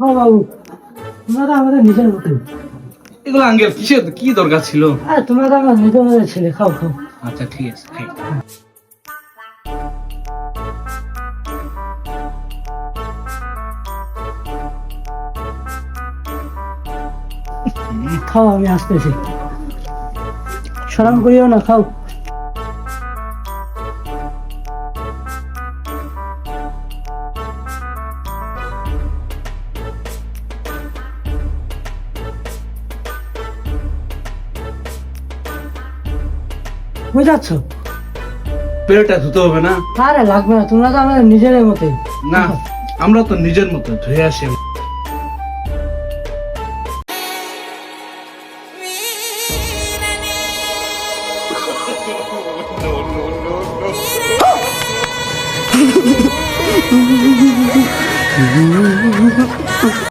হ্যাঁ বাবু, তোমরা তো আমাদের নিজের মতো। এগুলো আঙ্কেল কিসের কি দরকার ছিল? আর তোমরা তো আমার নিজের মতো ছেলে, খাও খাও। আচ্ছা ঠিক আছে খাই। খাও, আমি আসতেছি। শরম করিও না, খাও। বুঝাচ্ছ? প্লেটটা ধুতে হবে না? আরে লাগবে না, তোমরা তো আমাদের নিজের মতোই। না, আমরা তো নিজের মতো ধুয়ে আসি।